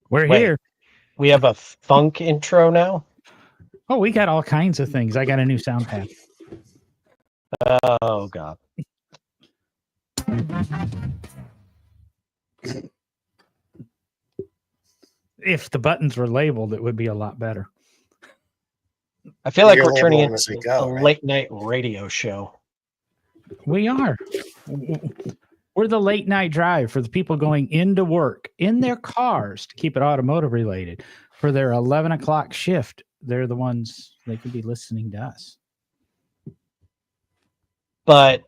We're here. We have a funk intro now? Oh, we got all kinds of things. I got a new sound pad. Oh, God. If the buttons were labeled, it would be a lot better. I feel like we're turning into a late-night radio show. We are. We're the late-night drive for the people going into work in their cars to keep it automotive related. For their 11 o'clock shift, they're the ones they could be listening to us. But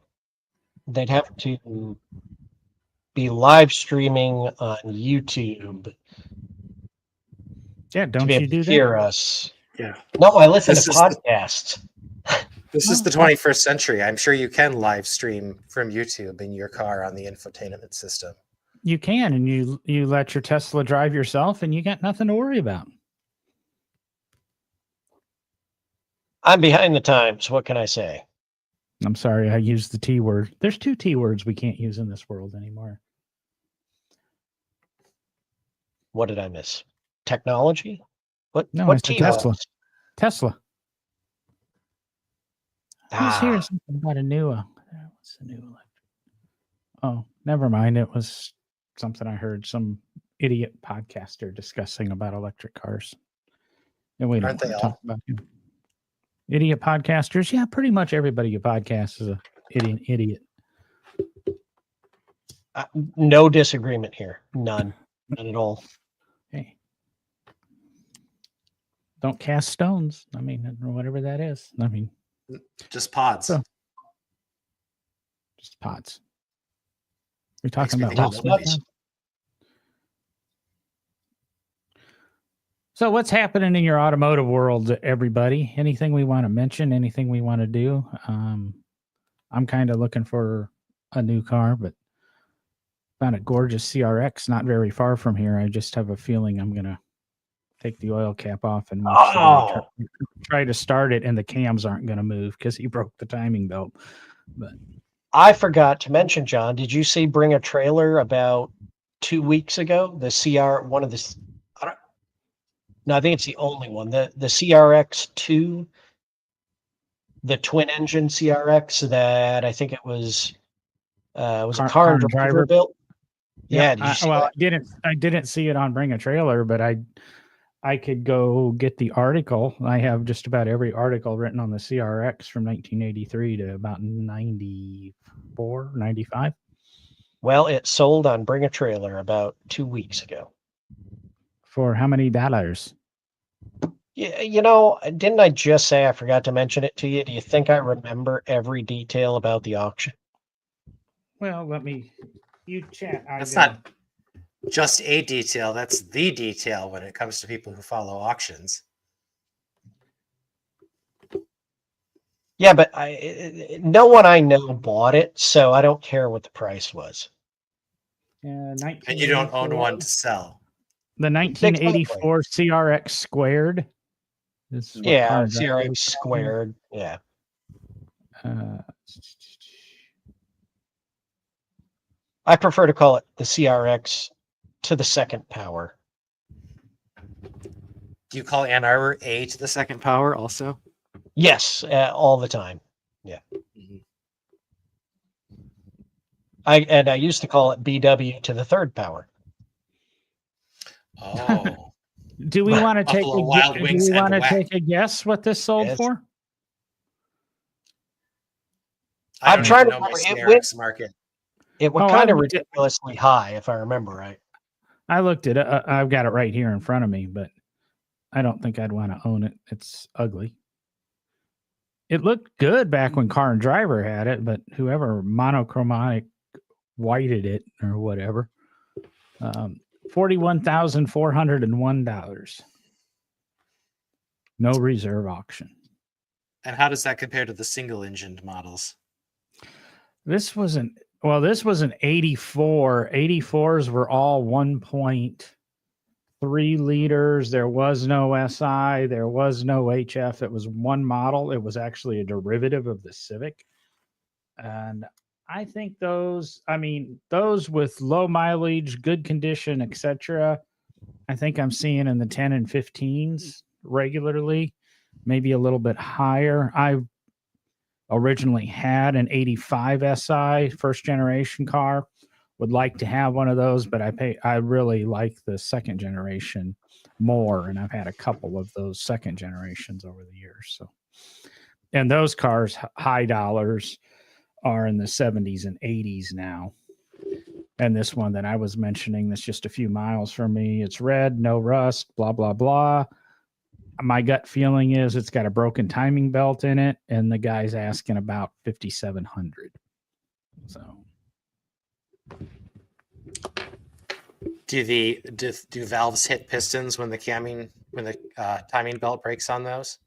they'd have to be live streaming on YouTube. Yeah, don't you do that? Hear us. Yeah. No, I listen to podcasts. This is the 21st century. I'm sure you can live stream from YouTube in your car on the infotainment system. You can, and you let your Tesla drive yourself, and you got nothing to worry about. I'm behind the times. What can I say? I'm sorry, I used the T word. There's 2 T words we can't use in this world anymore. What did I miss? Technology? What? No, what it's T Tesla. words? Tesla. Who's here? Something about a new. What's the new electric? Oh, never mind. It was something I heard some idiot podcaster discussing about electric cars. And we don't talk about him. Idiot podcasters. Yeah, pretty much everybody who podcasts is a idiot. No disagreement here. None. None at all. Hey. Don't cast stones. I mean, or whatever that is. I mean, just pods. Just pods. You're talking about Will Smith. So what's happening in your automotive world, everybody? Anything we want to mention? Anything we want to do? I'm kind of looking for a new car, but found a gorgeous CRX not very far from here. I just have a feeling I'm going to take the oil cap off and try to start it, and the cams aren't going to move because he broke the timing belt. But I forgot to mention, John, did you see Bring a Trailer about 2 weeks ago? The CR, one of the, no, I think it's the only one. The CRX2, the twin engine CRX that I think it was a car and driver built. Yeah, I didn't see it on Bring a Trailer, but I could go get the article. I have just about every article written on the CRX from 1983 to about 94, 95. Well, it sold on Bring a Trailer about 2 weeks ago. For how many dollars? Yeah, you know, didn't I just say I forgot to mention it to you? Do you think I remember every detail about the auction? Well, you chat. That's not just a detail. That's the detail when it comes to people who follow auctions. Yeah, but no one I know bought it, so I don't care what the price was. And you don't own one to sell. The 1984 CRX squared. Yeah, CRX squared. Yeah. I prefer to call it the CRX to the second power. Do you call Ann Arbor A to the second power also? Yes, all the time. Yeah. Mm-hmm. I used to call it BW to the third power. Oh. Do we want to take a guess what this sold for? I'm trying to remember. It went kind of ridiculously high, if I remember right. I looked at it. I've got it right here in front of me, but I don't think I'd want to own it. It's ugly. It looked good back when Car and Driver had it, but whoever monochromatic whited it or whatever. $41,401. No reserve auction. And how does that compare to the single-engined models? This was an 84. 84s were all 1.3 liters. There was no SI. There was no HF. It was one model. It was actually a derivative of the Civic. And I think those with low mileage, good condition, etc. I think I'm seeing in the 10 and 15s regularly, maybe a little bit higher. I originally had an 85 SI first generation car. Would like to have one of those, but I really like the second generation more, and I've had a couple of those second generations over the years. So, and those cars, high dollars, are in the 70s and 80s now. And this one that I was mentioning, that's just a few miles from me. It's red, no rust, blah, blah, blah. My gut feeling is it's got a broken timing belt in it, and the guy's asking about 5,700. So, do valves hit pistons when the timing belt breaks on those?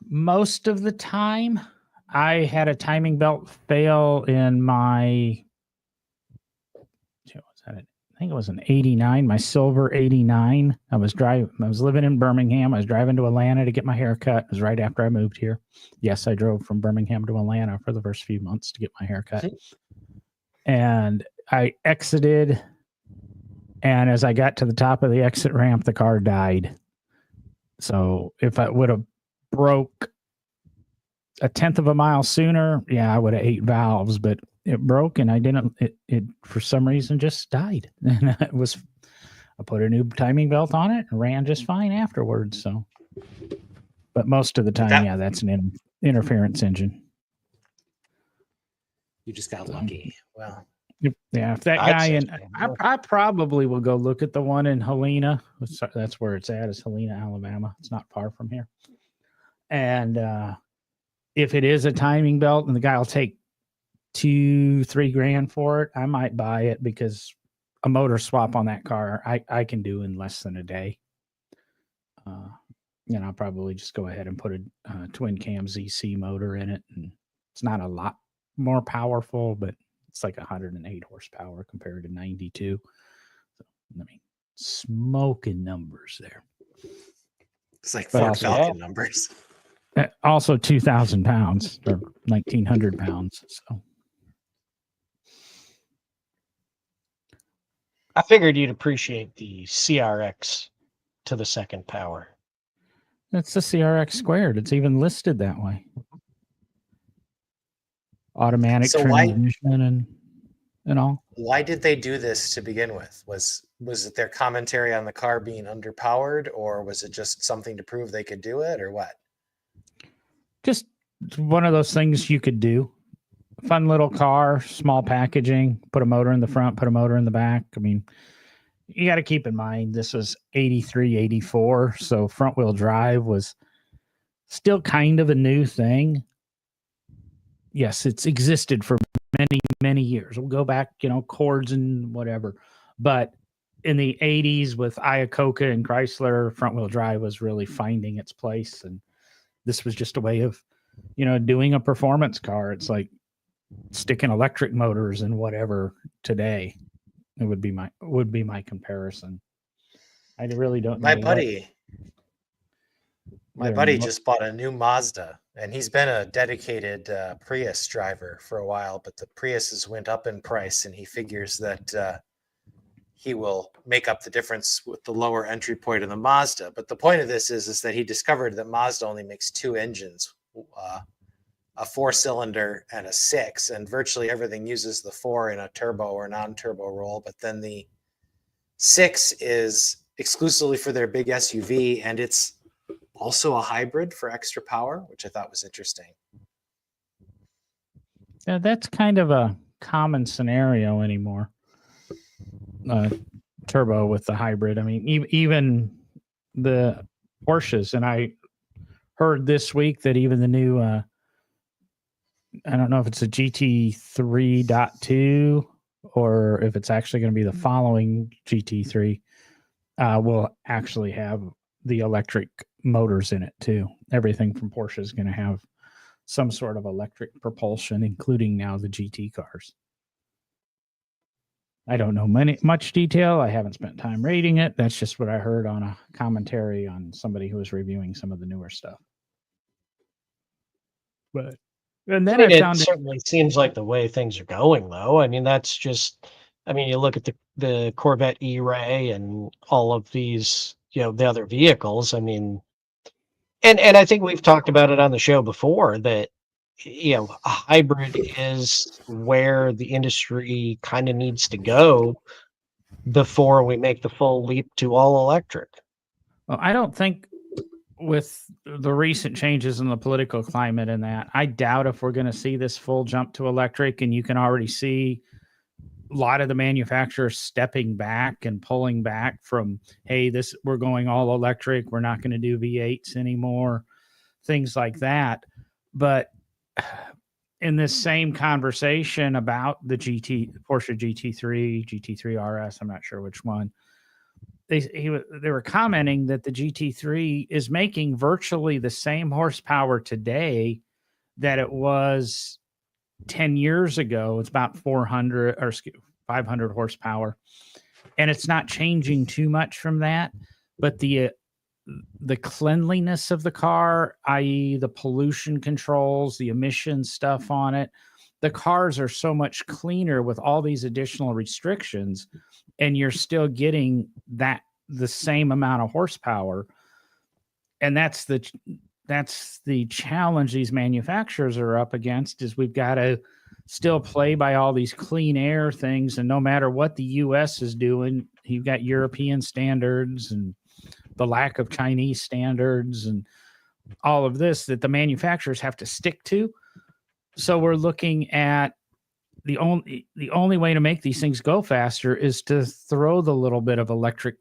most of the time, I had a timing belt fail in my. I think it was an 89, my silver 89. I was living in Birmingham. I was driving to Atlanta to get my hair cut. It was right after I moved here. Yes, I drove from Birmingham to Atlanta for the first few months to get my hair cut. And I exited. And as I got to the top of the exit ramp, the car died. So if I would have broke a tenth of a mile sooner, yeah, I would have 8 valves, but it broke and I didn't, it for some reason just died. And I put a new timing belt on it and ran just fine afterwards. So, but most of the time, that's an interference engine. You just got lucky. Well, yeah, if that guy, and I probably will go look at the one in Helena. That's where it's at, is Helena, Alabama. It's not far from here. And if it is a timing belt and the guy will take $2-3 grand for it, I might buy it, because a motor swap on that car I can do in less than a day. I'll probably just go ahead and put a twin cam ZC motor in it, and it's not a lot more powerful, but it's like 108 horsepower compared to 92. So, I mean, smoking numbers there. It's like Ford Falcon numbers. Also 2,000 pounds or 1,900 pounds. So I figured you'd appreciate the CRX to the second power. It's the CRX squared. It's even listed that way. Automatic transmission and all. Why did they do this to begin with? Was it their commentary on the car being underpowered, or was it just something to prove they could do it, or what? Just one of those things you could do. Fun little car, small packaging, put a motor in the front, put a motor in the back. I mean, you got to keep in mind, this was 83, 84. So front wheel drive was still kind of a new thing. Yes, it's existed for many, many years. We'll go back, Cords and whatever. But in the 80s with Iacocca and Chrysler, front wheel drive was really finding its place. And this was just a way of, doing a performance car. It's like sticking electric motors in whatever today. It would be my comparison. I really don't know. My buddy just bought a new Mazda, and he's been a dedicated Prius driver for a while, but the Priuses went up in price, and he figures that he will make up the difference with the lower entry point of the Mazda. But the point of this is that he discovered that Mazda only makes 2 engines, a 4-cylinder and a 6, and virtually everything uses the 4 in a turbo or non-turbo role. But then the 6 is exclusively for their big SUV, and it's also a hybrid for extra power, which I thought was interesting. Yeah, that's kind of a common scenario anymore. Turbo with the hybrid. I mean, even the Porsches, and I heard this week that even the new, I don't know if it's a GT 3.2 or if it's actually going to be the following GT3, will actually have the electric motors in it too. Everything from Porsche is going to have some sort of electric propulsion, including now the GT cars. I don't know much detail. I haven't spent time rating it. That's just what I heard on a commentary on somebody who was reviewing some of the newer stuff. But And I then mean, I it found it. certainly seems like the way things are going, though. I mean, that's just, I mean, you look at the Corvette E-Ray and all of these, the other vehicles. I mean, and I think we've talked about it on the show before that, a hybrid is where the industry kind of needs to go before we make the full leap to all electric. Well, I don't think with the recent changes in the political climate and that, I doubt if we're going to see this full jump to electric. And you can already see a lot of the manufacturers stepping back and pulling back from, hey, we're going all electric. We're not going to do V8s anymore, things like that. But in this same conversation about the Porsche GT3, GT3 RS, I'm not sure which one, they were commenting that the GT3 is making virtually the same horsepower today that it was 10 years ago. It's about 400 or 500 horsepower, and it's not changing too much from that. But the cleanliness of the car, i.e., the pollution controls, the emission stuff on it, the cars are so much cleaner with all these additional restrictions, and you're still getting the same amount of horsepower. And that's the challenge these manufacturers are up against, is we've got to still play by all these clean air things. And no matter what the US is doing, you've got European standards and the lack of Chinese standards and all of this that the manufacturers have to stick to. So we're looking at the only way to make these things go faster is to throw the little bit of electric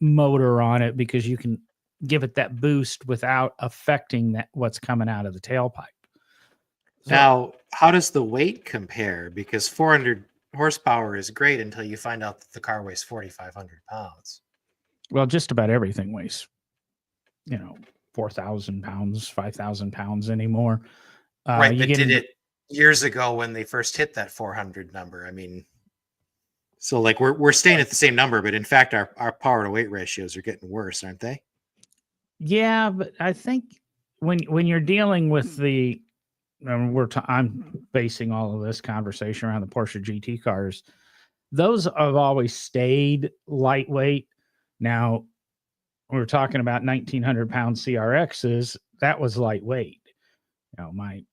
motor on it, because you can give it that boost without affecting what's coming out of the tailpipe. So, now, how does the weight compare? Because 400 horsepower is great until you find out that the car weighs 4,500 pounds. well, just about everything weighs, 4,000 pounds, 5,000 pounds anymore. Right, but did it years ago when they first hit that 400 number? I mean, so like we're staying at the same number, but in fact, our power to weight ratios are getting worse, aren't they? Yeah, but I think when you're dealing with I'm basing all of this conversation around the Porsche GT cars. Those have always stayed lightweight. Now, we're talking about 1,900-pound CRXs. That was lightweight. My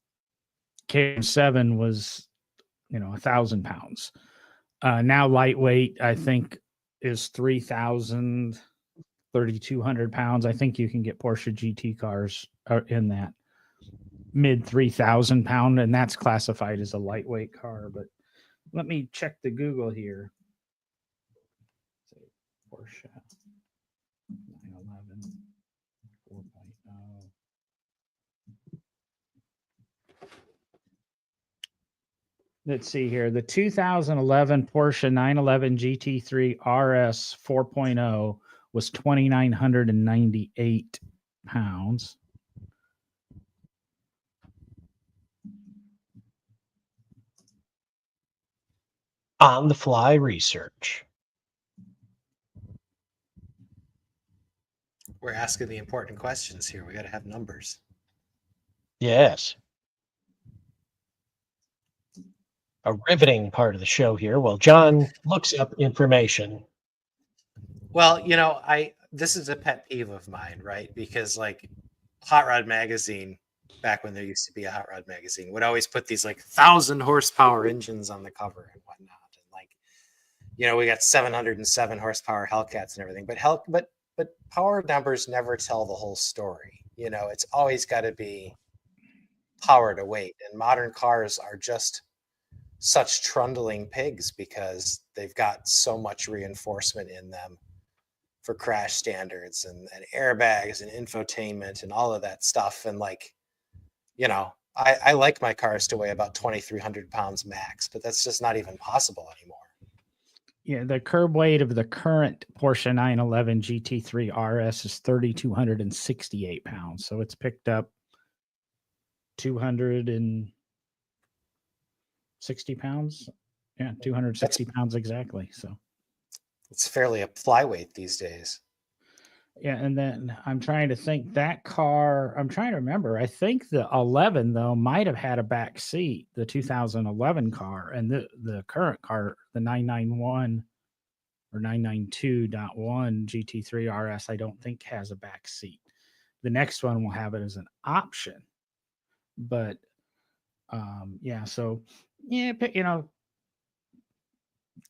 KM7 was, 1,000 pounds. Now lightweight, I think, is 3,000, 3,200 pounds. I think you can get Porsche GT cars in that mid 3,000 pound, and that's classified as a lightweight car. But let me check the Google here. Porsche 911 4.0. Let's see here. The 2011 Porsche 911 GT3 RS 4.0 was 2,998 pounds. On the fly research. We're asking the important questions here. We got to have numbers. Yes. A riveting part of the show here. Well, John looks up information. Well, this is a pet peeve of mine, right? Because like Hot Rod Magazine, back when there used to be a Hot Rod Magazine, would always put these like 1,000 horsepower engines on the cover and whatnot. And like, we got 707 horsepower Hellcats and everything, but power numbers never tell the whole story. It's always got to be power to weight, and modern cars are just such trundling pigs because they've got so much reinforcement in them for crash standards and airbags and infotainment and all of that stuff. And like, I like my cars to weigh about 2,300 pounds max, but that's just not even possible anymore. Yeah, the curb weight of the current Porsche 911 GT3 RS is 3,268 pounds. So it's picked up 260 pounds. Yeah, 260 pounds exactly. So it's fairly a flyweight these days. Yeah, and then I'm trying to think that car. I'm trying to remember. I think the 11 though might have had a back seat, the 2011 car, and the current car, the 991 or 992.1 GT3 RS, I don't think has a back seat. The next one will have it as an option, but yeah. So yeah,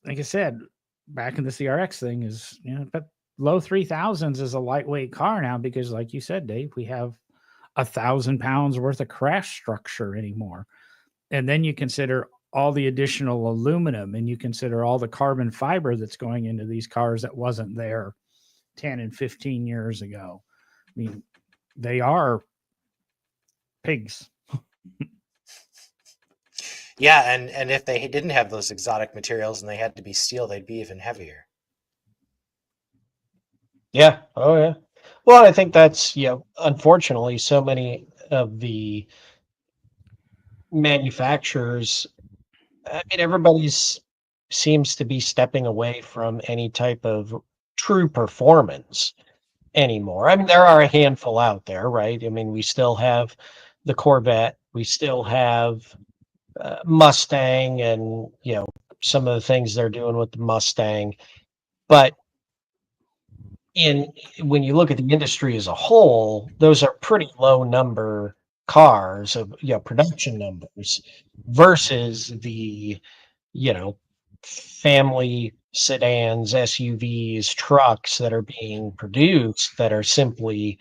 like I said, back in the CRX thing is, but low 3000s is a lightweight car now because, like you said, Dave, we have 1,000 pounds worth of crash structure anymore. And then you consider all the additional aluminum and you consider all the carbon fiber that's going into these cars that wasn't there 10 and 15 years ago. I mean, they are pigs. Yeah, and if they didn't have those exotic materials and they had to be steel, they'd be even heavier. Yeah. Oh, yeah. Well, I think that's, unfortunately, so many of the manufacturers, I mean, everybody's seems to be stepping away from any type of true performance anymore. I mean, there are a handful out there, right? I mean, we still have the Corvette, we still have Mustang, and some of the things they're doing with the Mustang. But when you look at the industry as a whole, those are pretty low number cars of production numbers versus the family sedans, SUVs, trucks that are being produced that are simply,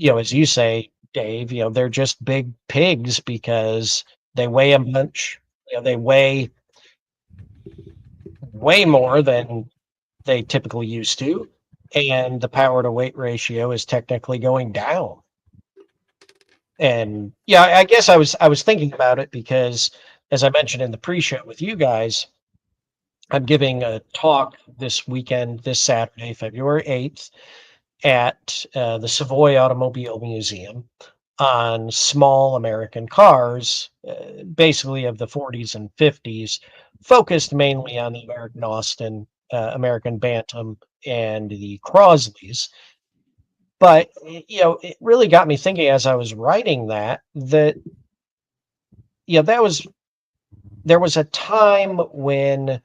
as you say, Dave, they're just big pigs because they weigh a bunch. They weigh way more than they typically used to, and the power to weight ratio is technically going down. And yeah, I guess I was thinking about it because, as I mentioned in the pre-show with you guys, I'm giving a talk this weekend, this Saturday, February 8th, at the Savoy Automobile Museum on small American cars, basically of the 40s and 50s, focused mainly on the American Austin, American Bantam, and the Crosleys. But it really got me thinking as I was writing that there was a time when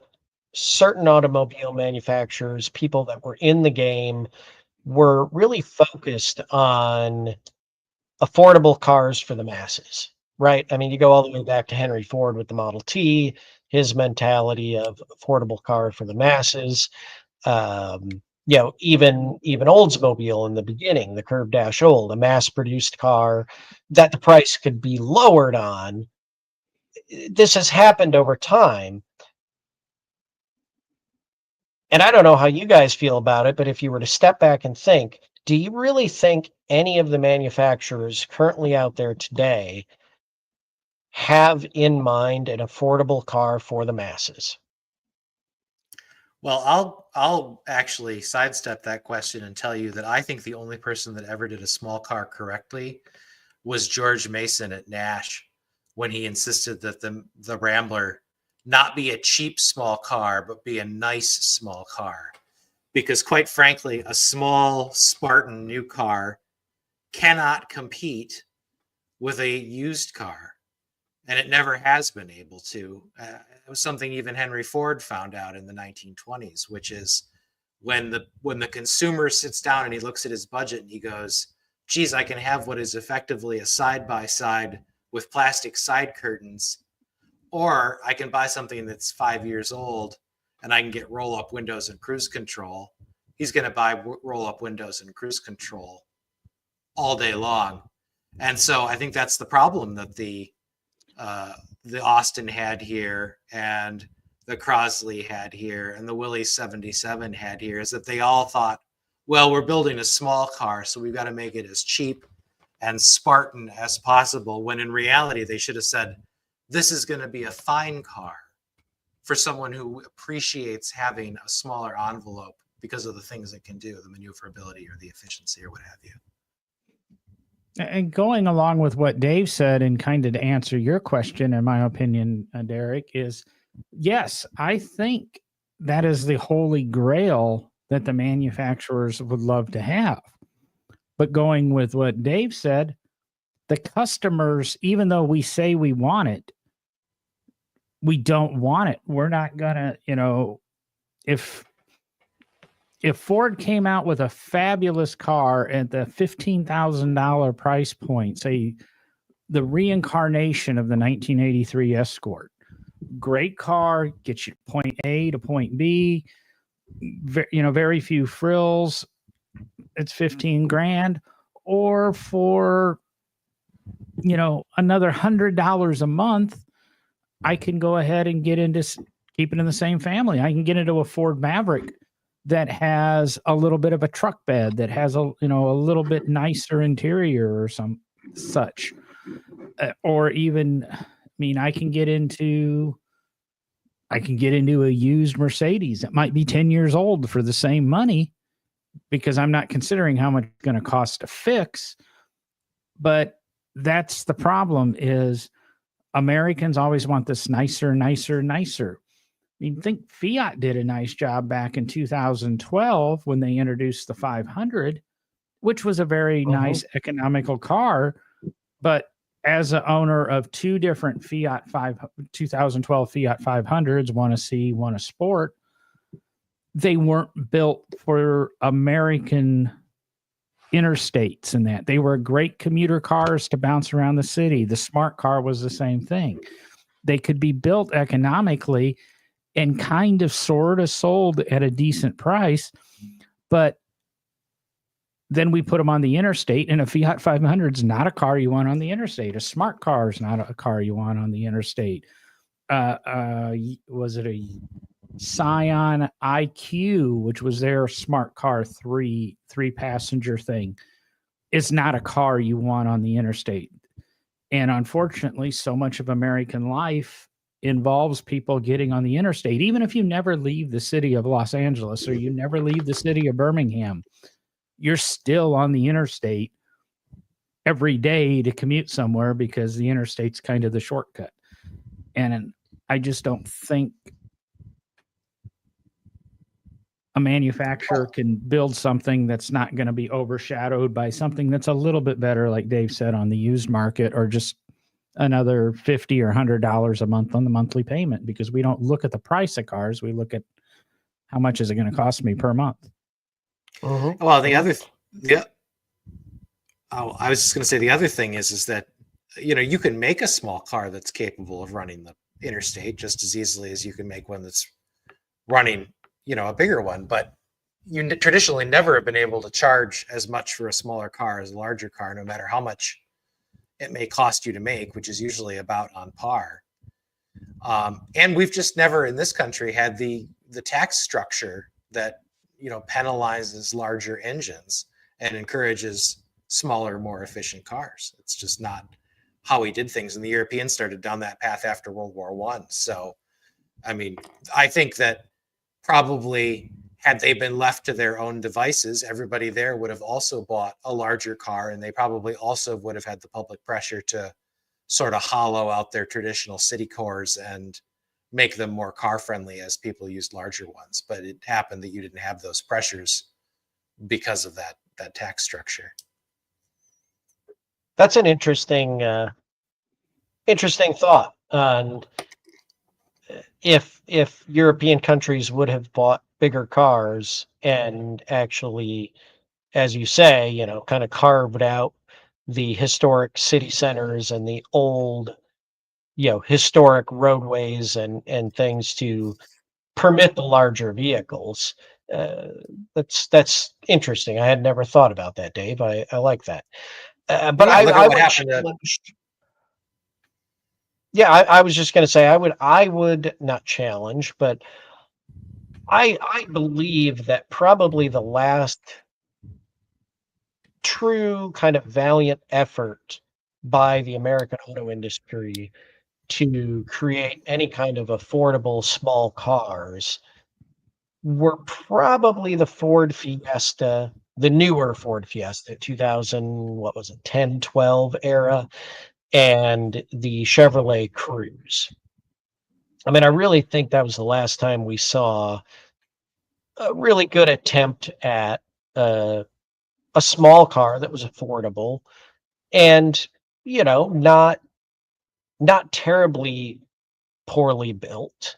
certain automobile manufacturers, people that were in the game, were really focused on affordable cars for the masses, right? I mean, you go all the way back to Henry Ford with the Model T, his mentality of affordable car for the masses. Even Oldsmobile in the beginning, the Curve Dash Old, a mass-produced car that the price could be lowered on. This has happened over time. And I don't know how you guys feel about it, but if you were to step back and think, do you really think any of the manufacturers currently out there today have in mind an affordable car for the masses? Well, I'll actually sidestep that question and tell you that I think the only person that ever did a small car correctly was George Mason at Nash, when he insisted that the Rambler not be a cheap small car, but be a nice small car. Because quite frankly, a small Spartan new car cannot compete with a used car. And it never has been able to. It was something even Henry Ford found out in the 1920s, which is when the consumer sits down and he looks at his budget and he goes, geez, I can have what is effectively a side-by-side with plastic side curtains, or I can buy something that's 5 years old and I can get roll-up windows and cruise control. He's going to buy roll-up windows and cruise control all day long. And so I think that's the problem that the Austin had here and the Crosley had here and the Willys 77 had here, is that they all thought, well, we're building a small car, so we've got to make it as cheap and Spartan as possible, when in reality they should have said, this is going to be a fine car for someone who appreciates having a smaller envelope because of the things it can do, the maneuverability or the efficiency or what have you. And going along with what Dave said, and kind of to answer your question, in my opinion, Derek, is yes, I think that is the holy grail that the manufacturers would love to have. But going with what Dave said, the customers, even though we say we want it, we don't want it. We're not gonna, if Ford came out with a fabulous car at the $15,000 price point, say the reincarnation of the 1983 Escort, great car, gets you point A to point B, very few frills, it's 15 grand, or for another $100 a month, I can go ahead and get into keep it in the same family. I can get into a Ford Maverick that has a little bit of a truck bed, that has a little bit nicer interior or some such, or even, I can get into a used Mercedes that might be 10 years old for the same money, because I'm not considering how much it's going to cost to fix. But that's the problem, is Americans always want this nicer, nicer, nicer. I think Fiat did a nice job back in 2012 when they introduced the 500, which was a very nice economical car. But as an owner of two different 2012 Fiat 500s, one a C, one a Sport, they weren't built for American interstates and that. They were great commuter cars to bounce around the city. The Smart car was the same thing. They could be built economically and kind of sort of sold at a decent price, but then we put them on the interstate, and a Fiat 500 is not a car you want on the interstate. A Smart car is not a car you want on the interstate. Was it a Scion IQ, which was their Smart car, three passenger thing? It's not a car you want on the interstate. And unfortunately, so much of American life involves people getting on the interstate. Even if you never leave the city of Los Angeles or you never leave the city of Birmingham, you're still on the interstate every day to commute somewhere, because the interstate's kind of the shortcut. And I just don't think a manufacturer can build something that's not going to be overshadowed by something that's a little bit better, like Dave said, on the used market, or just another $50 or $100 a month on the monthly payment, because we don't look at the price of cars. We look at how much is it going to cost me per month. Well, I was just going to say the other thing is that, you can make a small car that's capable of running the interstate just as easily as you can make one that's running, a bigger one. But you traditionally never have been able to charge as much for a smaller car as a larger car, no matter how much it may cost you to make, which is usually about on par. And we've just never in this country had the tax structure that, penalizes larger engines and encourages smaller, more efficient cars. It's just not how we did things. And the Europeans started down that path after World War I. So, I think that probably had they been left to their own devices, everybody there would have also bought a larger car, and they probably also would have had the public pressure to sort of hollow out their traditional city cores and make them more car friendly as people used larger ones. But it happened that you didn't have those pressures because of that tax structure. That's an interesting thought. And if European countries would have bought bigger cars and actually, as you say, kind of carved out the historic city centers and the old, historic roadways and things to permit the larger vehicles. That's interesting. I had never thought about that, Dave. I like that. But I would challenge. Yeah, I was just going to say I would not challenge, but I believe that probably the last true kind of valiant effort by the American auto industry to create any kind of affordable small cars were probably the Ford Fiesta, the newer Ford Fiesta, 2000, what was it, 10, 12 era, and the Chevrolet Cruze. I really think that was the last time we saw a really good attempt at a small car that was affordable and, not terribly poorly built.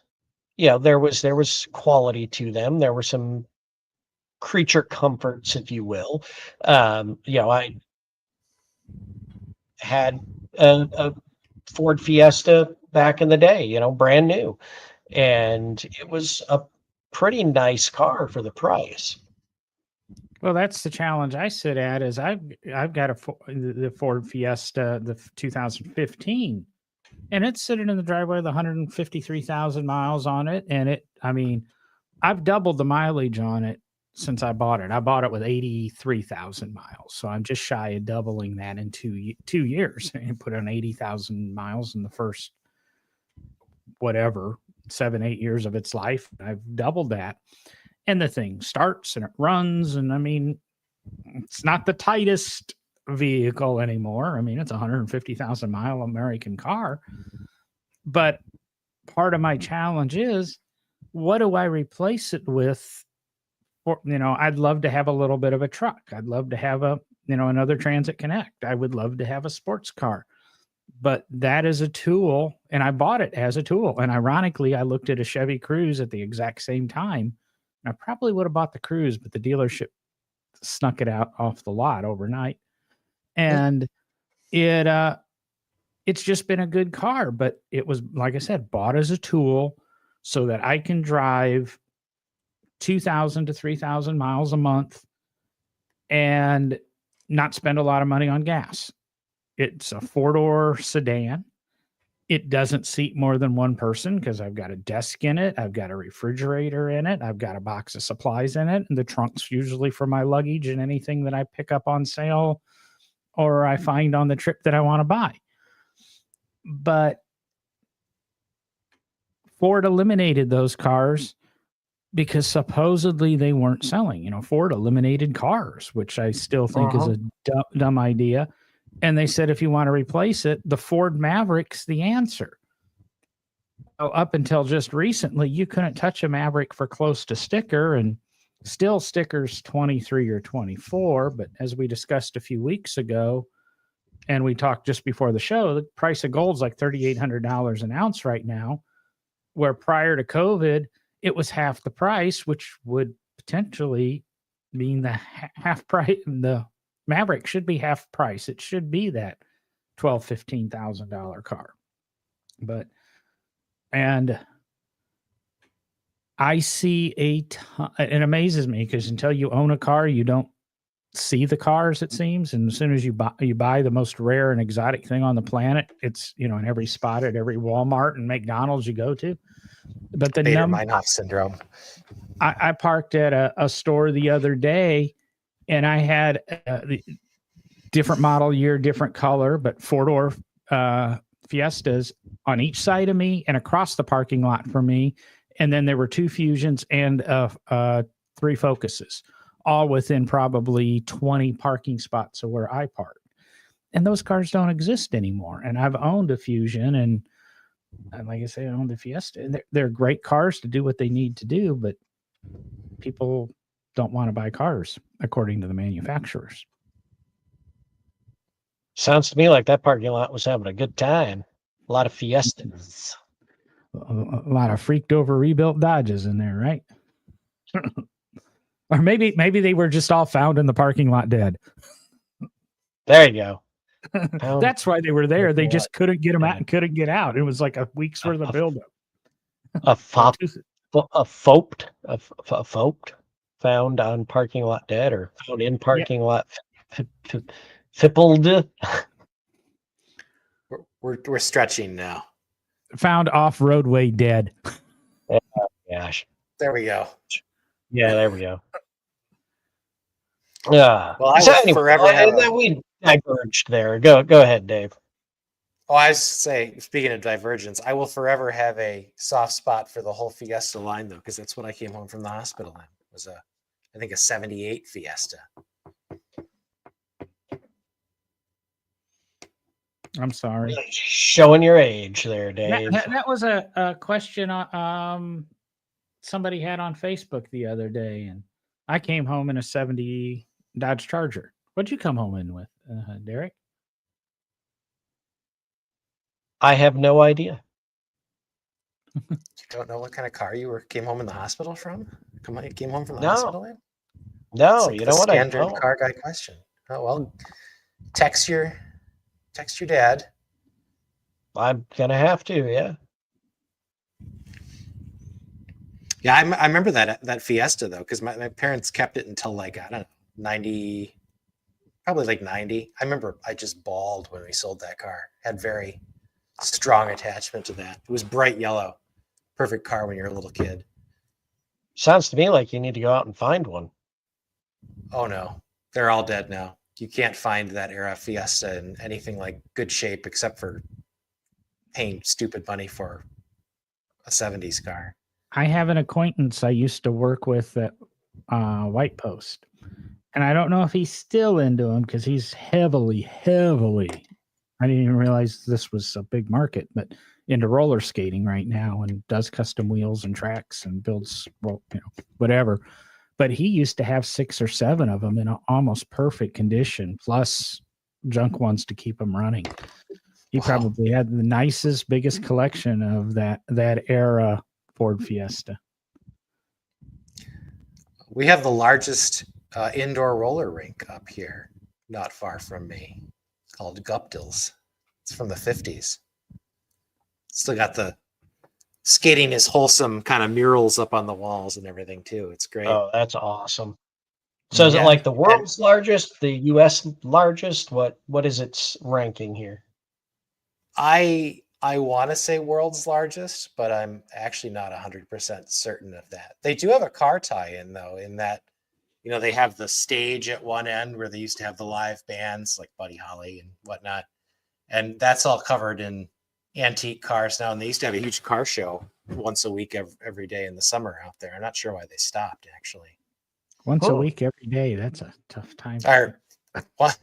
There was quality to them. There were some creature comforts, if you will. I had a Ford Fiesta back in the day, brand new, and it was a pretty nice car for the price. Well, that's the challenge I sit at. Is I've got the Ford Fiesta, the 2015, and it's sitting in the driveway with 153,000 miles on it, and I've doubled the mileage on it since I bought it. I bought it with 83,000 miles, so I'm just shy of doubling that in 2 years. And put on 80,000 miles in the first 7-8 years of its life. I've doubled that, and the thing starts and it runs, and it's not the tightest vehicle anymore. It's a 150,000 mile American car, but part of my challenge is, what do I replace it with? I'd love to have a little bit of a truck. I'd love to have another Transit Connect. I would love to have a sports car, but that is a tool, and I bought it as a tool. And ironically, I looked at a Chevy Cruze at the exact same time. I probably would have bought the Cruze, but the dealership snuck it out off the lot overnight. And it's just been a good car, but it was, like I said, bought as a tool so that I can drive 2,000 to 3,000 miles a month and not spend a lot of money on gas. It's a 4-door sedan. It doesn't seat more than one person because I've got a desk in it. I've got a refrigerator in it. I've got a box of supplies in it. And the trunk's usually for my luggage and anything that I pick up on sale or I find on the trip that I want to buy. But Ford eliminated those cars because supposedly they weren't selling. Ford eliminated cars, which I still think is a dumb idea. And they said, if you want to replace it, the Ford Maverick's the answer. Up until just recently, you couldn't touch a Maverick for close to sticker, and still sticker's 23 or 24. But as we discussed a few weeks ago, and we talked just before the show, the price of gold's like $3,800 an ounce right now, where prior to COVID, it was half the price, which would potentially mean the half price. The Maverick should be half price. It should be that $12,000-$15,000 car. And I see a ton. It amazes me because until you own a car, you don't see the cars, it seems. And as soon as you buy the most rare and exotic thing on the planet, it's in every spot at every Walmart and McDonald's you go to. But the Bader-Meinhof syndrome. I parked at a store the other day, and I had the different model year, different color, but 4-door Fiestas on each side of me and across the parking lot from me. And then there were 2 Fusions and 3 Focuses, all within probably 20 parking spots of where I parked. And those cars don't exist anymore. And I've owned a Fusion, and like I say, I owned the Fiesta. And they're great cars to do what they need to do, but people don't want to buy cars, according to the manufacturers. Sounds to me like that parking lot was having a good time. A lot of Fiestas. A lot of freaked over rebuilt Dodges in there, right? Or maybe they were just all found in the parking lot dead. There you go. That's why they were there. They just couldn't get them out and couldn't get out. It was like a week's worth of buildup. A foped found on parking lot dead, or found in parking lot fippled. We're stretching now. Found off roadway dead. Oh, gosh. There we go. Yeah, there we go. Yeah. Well, I will forever we diverged there. Go ahead, Dave. Oh, I was say, speaking of divergence, I will forever have a soft spot for the whole Fiesta line, though, because that's what I came home from the hospital in. It was I think a 78 Fiesta. I'm sorry. Showing your age there, Dave. That was a question. somebody had on Facebook the other day, and I came home in a 70 Dodge Charger. What'd you come home in with, Derek? I have no idea. You don't know what kind of car you came home in the hospital from? Came home from the No. hospital in? No, It's like you the know what? I standard don't. car guy question. Oh well, text your dad. I'm gonna have to. Yeah. Yeah, I remember that Fiesta though, because my parents kept it until like I don't know 90, probably like 90. I remember I just bawled when we sold that car. Had very strong attachment to that. It was bright yellow, perfect car when you're a little kid. Sounds to me like you need to go out and find one. Oh no, they're all dead now. You can't find that era Fiesta in anything like good shape except for paying stupid money for a 70s car. I have an acquaintance I used to work with at White Post, and I don't know if he's still into them because he's heavily. I didn't even realize this was a big market, but into roller skating right now, and does custom wheels and tracks and builds, whatever. But he used to have 6 or 7 of them in almost perfect condition, plus junk ones to keep them running. He probably had the nicest, biggest collection of that era Ford Fiesta. We have the largest indoor roller rink up here, not far from me, called Guptill's. It's from the 50s. Still got the skating is wholesome kind of murals up on the walls and everything too. It's great. Oh, that's awesome. So is it Yeah, like the world's largest, the U.S. largest? What is its ranking here? I want to say world's largest, but I'm actually not 100% certain of that. They do have a car tie-in though, in that they have the stage at one end where they used to have the live bands like Buddy Holly and whatnot, and that's all covered in antique cars now. And they used to have a huge car show once a week every day in the summer out there. I'm not sure why they stopped actually. Once a week, every day. That's a tough time. What?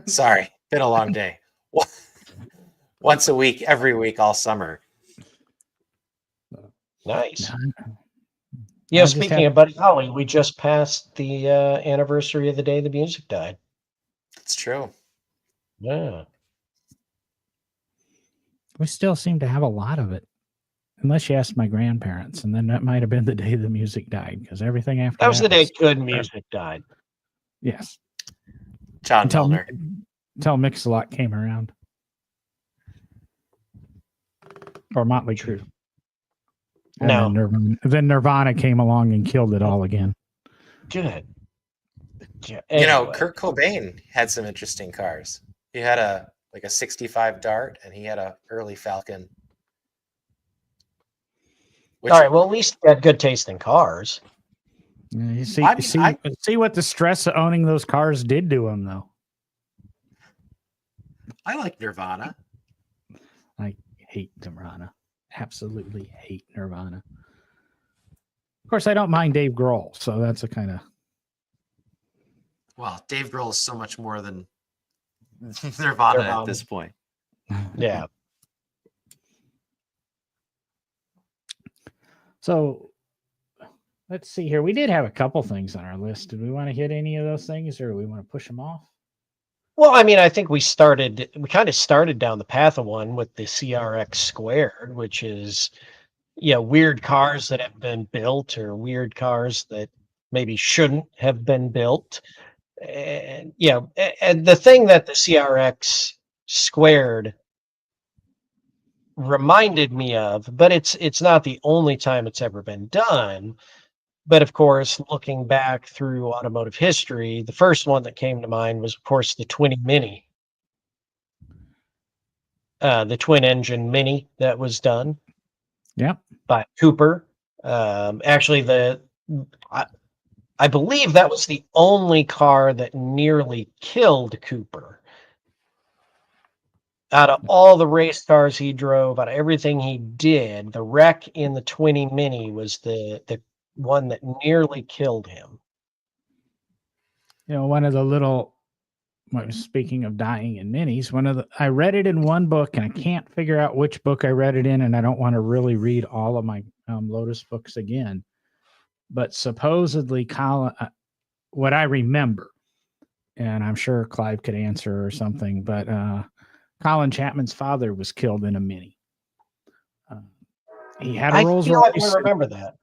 Sorry, been a long day. Once a week, every week, all summer. Nice. No, speaking of Buddy Holly, we just passed the anniversary of the day the music died. It's true. Yeah. We still seem to have a lot of it. Unless you ask my grandparents, and then that might have been the day the music died, because everything after that was the day good music died. Yes. John Milner. Until Mix-a-Lot came around. Or Motley Crue. And then Nirvana came along and killed it all again. Good. Yeah, anyway. Kurt Cobain had some interesting cars. He had a 65 Dart, and he had a early Falcon. All right. Well, at least he had good taste in cars. Yeah, you see what the stress of owning those cars did to him, though. I like Nirvana. I hate Nirvana. Absolutely hate Nirvana. Of course, I don't mind Dave Grohl, so that's a kind of. Well, Dave Grohl is so much more than Nirvana at this point. Yeah. So let's see here. We did have a couple things on our list. Did we want to hit any of those things, or do we want to push them off? Well, I mean, I think we kind of started down the path of one with the CRX squared, which is, weird cars that have been built or weird cars that maybe shouldn't have been built. And, and the thing that the CRX squared reminded me of, but it's not the only time it's ever been done. But of course, looking back through automotive history, the first one that came to mind was, of course, the Twin Mini, the twin engine Mini that was done. Yep. By Cooper. Actually, I believe that was the only car that nearly killed Cooper. Out of all the race cars he drove, out of everything he did, the wreck in the Twin Mini was the one that nearly killed him. One of the little, speaking of dying in minis, I read it in one book, and I can't figure out which book I read it in, and I don't want to really read all of my Lotus books again. but supposedly Colin, what I remember, and I'm sure Clive could answer or something, but Colin Chapman's father was killed in a Mini. He had a I Rolls feel like I Royce. remember that.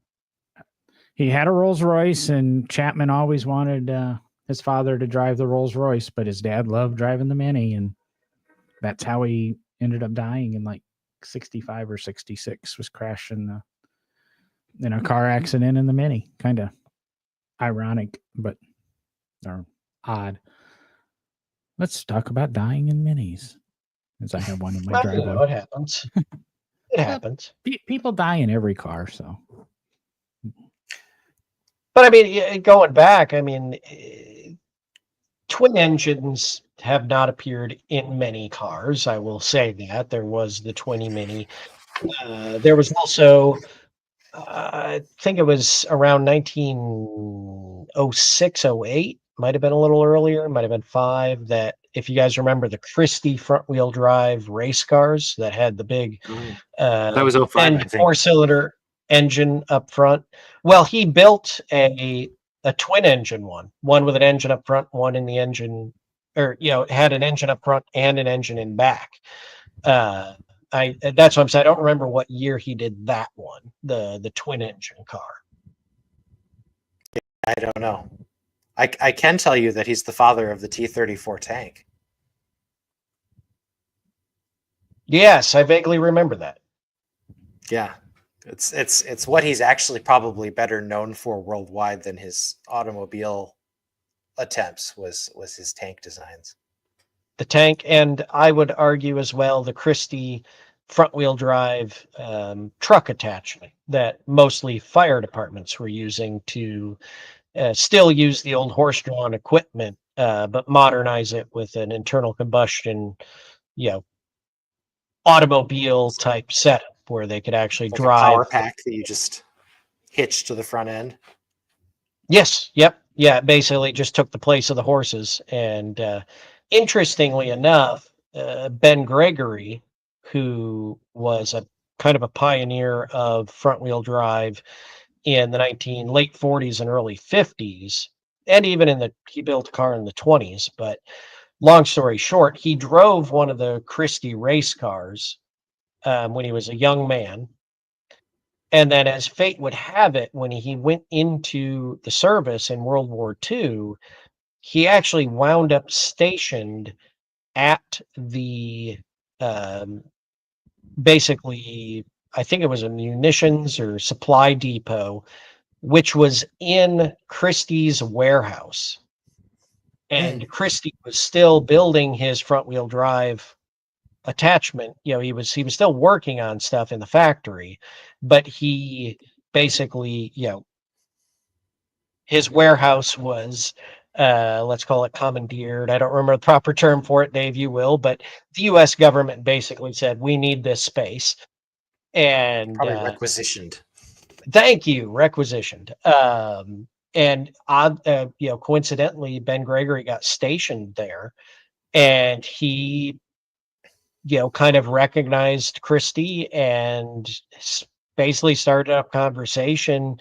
He had a Rolls Royce, and Chapman always wanted his father to drive the Rolls Royce, but his dad loved driving the Mini, and that's how he ended up dying in like 65 or 66. Was crashed in a car accident in the Mini. Kind of ironic, but or odd. Let's talk about dying in Minis, as I have one in my Well, you know, driveway. it happens. It happens. People die in every car, so. But I mean, going back, I mean, twin engines have not appeared in many cars. I will say that there was the 20 Mini. There was also, I think it was around 1906, 08, might have been a little earlier, might have been 5. That if you guys remember the Christie front wheel drive race cars that had the big That was 05, I think. 4-cylinder engine up front. Well, he built a twin engine one with an engine up front, one in the engine, or it had an engine up front and an engine in back. That's what I'm saying. I don't remember what year he did that one, the twin engine car. I don't know. I can tell you that he's the father of the T-34 tank. Yes, I vaguely remember that. Yeah, it's what he's actually probably better known for worldwide than his automobile attempts was his tank designs. The tank, and I would argue as well the Christie front-wheel drive truck attachment that mostly fire departments were using to still use the old horse-drawn equipment, but modernize it with an internal combustion, automobile type setup where they could actually Like drive. a power pack that you just hitch to the front end. Yes. Yep. Yeah. Basically, it just took the place of the horses. And interestingly enough, Ben Gregory, who was a kind of a pioneer of front wheel drive in the late 40s and early 50s, and even he built a car in the 20s. But long story short, he drove one of the Christie race cars when he was a young man. And then, as fate would have it, when he went into the service in World War II, he actually wound up stationed at the basically, I think it was a munitions or supply depot, which was in Christie's warehouse. And Christie was still building his front wheel drive attachment. He was still working on stuff in the factory, but he basically, his warehouse was let's call it commandeered. I don't remember the proper term for it, Dave, you will, but the US government basically said we need this space. And Probably requisitioned. Thank you, requisitioned. And coincidentally, Ben Gregory got stationed there, and he kind of recognized Christie and basically started a conversation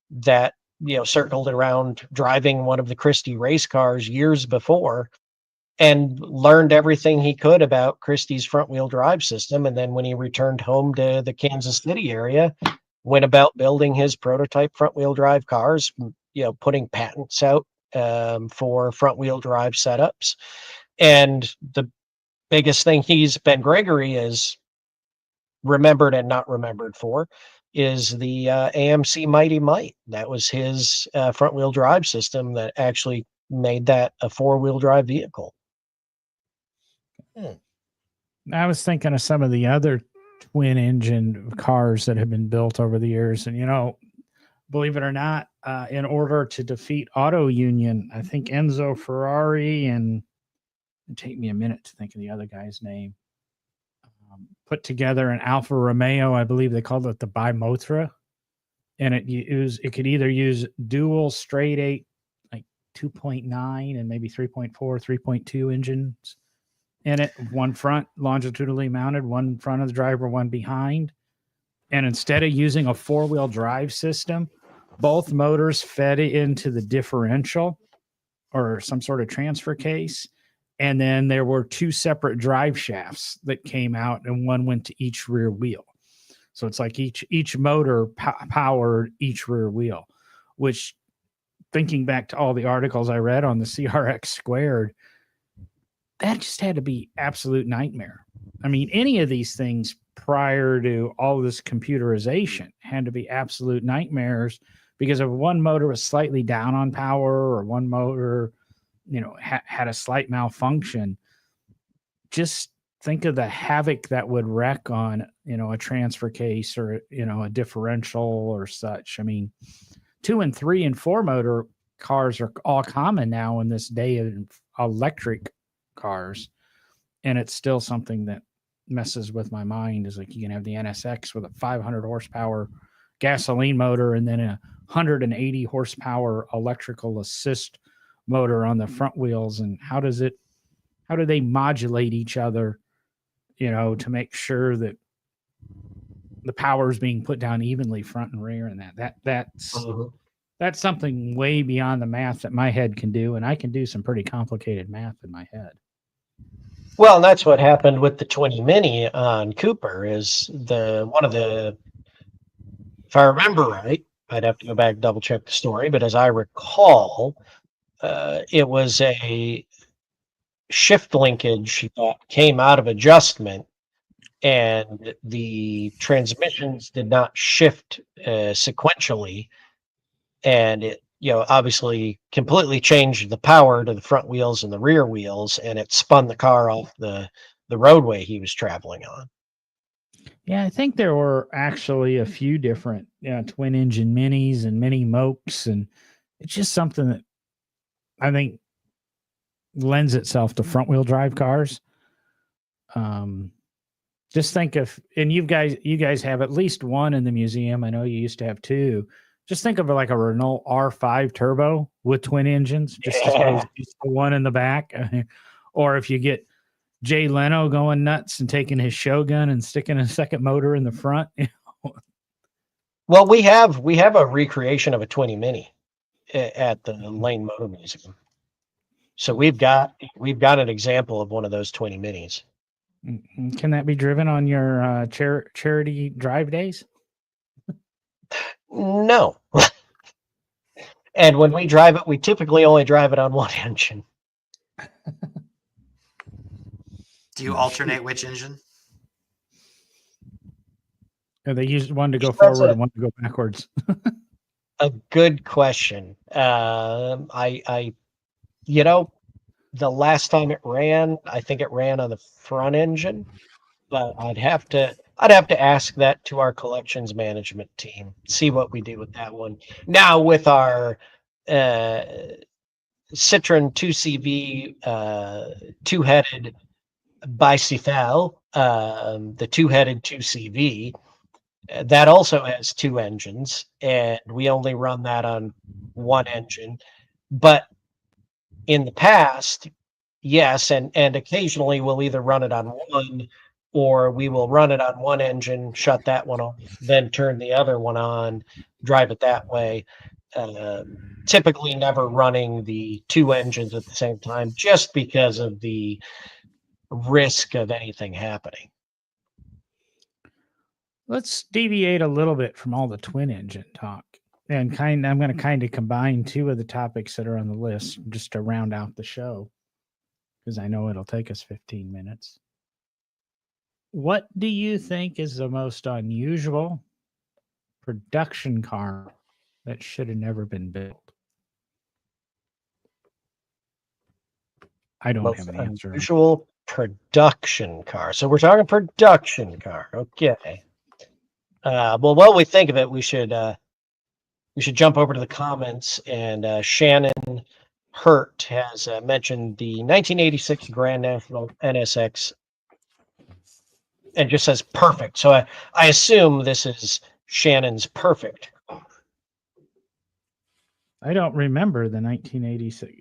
that, circled around driving one of the Christie race cars years before, and learned everything he could about Christie's front wheel drive system. And then when he returned home to the Kansas City area, went about building his prototype front wheel drive cars, putting patents out for front wheel drive setups. And the biggest thing Ben Gregory is remembered and not remembered for is the AMC Mighty Might. That was his front wheel drive system that actually made that a 4-wheel drive vehicle. I was thinking of some of the other twin engine cars that have been built over the years. And, believe it or not, in order to defeat Auto Union, I think Enzo Ferrari and it'd take me a minute to think of the other guy's name, put together an Alfa Romeo. I believe they called it the Bimotra. And it could either use dual straight 8, like 2.9 and maybe 3.4, 3.2 engines in it. One front longitudinally mounted, one front of the driver, one behind. And instead of using a 4-wheel drive system, both motors fed into the differential or some sort of transfer case. And then there were two separate drive shafts that came out, and one went to each rear wheel. So it's like each motor powered each rear wheel, which, thinking back to all the articles I read on the CRX squared, that just had to be absolute nightmare. I mean, any of these things prior to all this computerization had to be absolute nightmares, because if one motor was slightly down on power or one motor, had a slight malfunction, just think of the havoc that would wreak on, a transfer case or, a differential or such. I mean, 2 and 3 and 4 motor cars are all common now in this day of electric cars. And it's still something that messes with my mind, is like you can have the NSX with a 500 horsepower gasoline motor and then a 180 horsepower electrical assist motor on the front wheels. And how do they modulate each other, to make sure that the power is being put down evenly front and rear, and that's something way beyond the math that my head can do. And I can do some pretty complicated math in my head. Well, and that's what happened with the 20 Mini on Cooper. Is one of the, if I remember right, I'd have to go back and double check the story, but as I recall, it was a shift linkage that came out of adjustment, and the transmissions did not shift sequentially, and it obviously completely changed the power to the front wheels and the rear wheels, and it spun the car off the roadway he was traveling on. Yeah, I think there were actually a few different twin engine minis and mini mokes, and it's just something that I think lends itself to front wheel drive cars. Just think of, and you guys have at least one in the museum. I know you used to have two. Just think of it like a Renault R5 turbo with twin engines, just the one in the back. Or if you get Jay Leno going nuts and taking his Shogun and sticking a second motor in the front. Well, we have a recreation of a 20 Mini at the Lane Motor Museum. So we've got an example of one of those 20 Minis. Can that be driven on your charity drive days? No. And when we drive it, we typically only drive it on one engine. Do you alternate which engine? They use one to go forward and one to go backwards. A good question. The last time it ran, I think it ran on the front engine, but I'd have to ask that to our collections management team, see what we do with that one. Now with our Citroen 2CV two-headed bicycle, the two-headed 2CV, that also has two engines, and we only run that on one engine. But in the past, yes, and occasionally we'll either run it on one, or we will run it on one engine, shut that one off, then turn the other one on, drive it that way. Typically never running the two engines at the same time, just because of the risk of anything happening. Let's deviate a little bit from all the twin engine talk. And I'm going to kind of combine two of the topics that are on the list just to round out the show, because I know it'll take us 15 minutes. What do you think is the most unusual production car that should have never been built? I don't have an answer. Unusual production car. So we're talking production car. Okay. Well, while we think of it, we should jump over to the comments, and Shannon Hurt has mentioned the 1986 Grand National NSX and just says perfect. So I assume this is Shannon's perfect. I don't remember the 1986.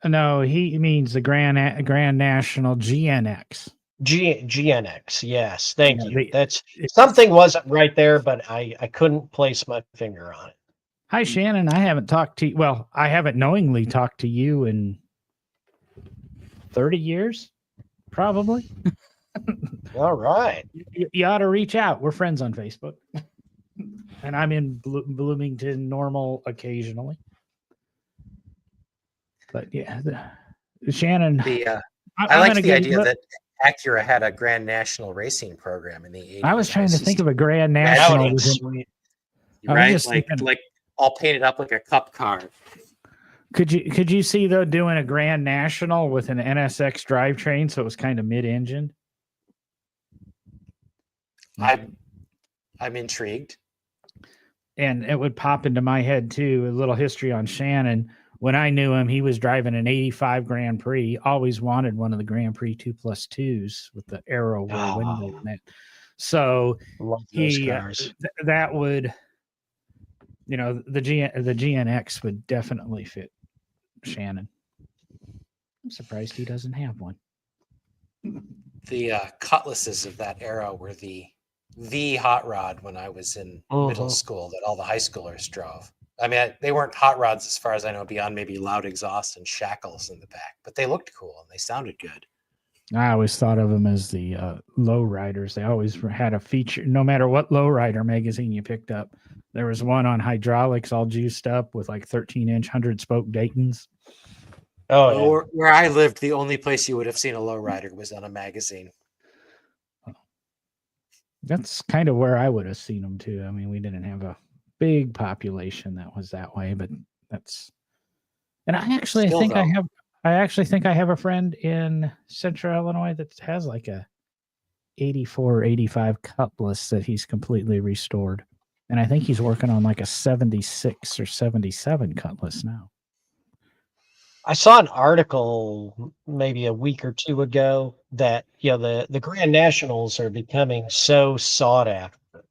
No, he means the Grand National GNX. GNX, yes. Thank you. That's something wasn't right there, but I couldn't place my finger on it. Hi, Shannon. I haven't talked to you. Well, I haven't knowingly talked to you in 30 years, probably. All right. You ought to reach out. We're friends on Facebook. And I'm in Bloomington normal occasionally. But yeah, Shannon. I like the idea that Acura had a Grand National racing program in the 80s. I was trying to think of a Grand National. Right? Like all painted up like a cup car. Could you see though doing a Grand National with an NSX drivetrain, so it was kind of mid-engine? I'm intrigued. And it would pop into my head too. A little history on Shannon. When I knew him, he was driving an 85 Grand Prix. Always wanted one of the Grand Prix 2+2s with the arrow window in it. So that would, the GNX would definitely fit Shannon. I'm surprised he doesn't have one. The Cutlasses of that era were the hot rod when I was in middle school that all the high schoolers drove. I mean, they weren't hot rods as far as I know, beyond maybe loud exhaust and shackles in the back, but they looked cool and they sounded good. I always thought of them as the low riders. They always had a feature, no matter what low rider magazine you picked up. There was one on hydraulics all juiced up with like 13-inch 100-spoke Daytons. Oh, yeah. Where I lived, the only place you would have seen a low rider was on a magazine. That's kind of where I would have seen them too. I mean, we didn't have a big population that was that way, but that's. And I actually think I have a friend in Central Illinois that has like a 84, 85 Cutlass that he's completely restored. And I think he's working on like a 76 or 77 Cutlass now. I saw an article maybe a week or two ago that the Grand Nationals are becoming so sought after,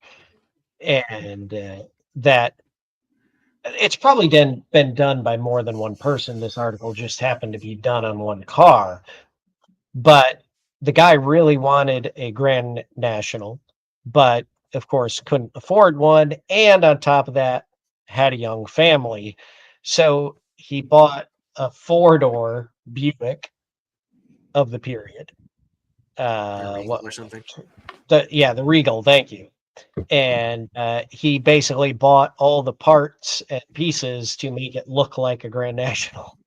and that it's probably been done by more than one person. This article just happened to be done on one car, but the guy really wanted a Grand National, but of course couldn't afford one, and on top of that had a young family, so he bought a 4-door Buick of the period. Regal or something? The Regal, thank you. And he basically bought all the parts and pieces to make it look like a Grand National.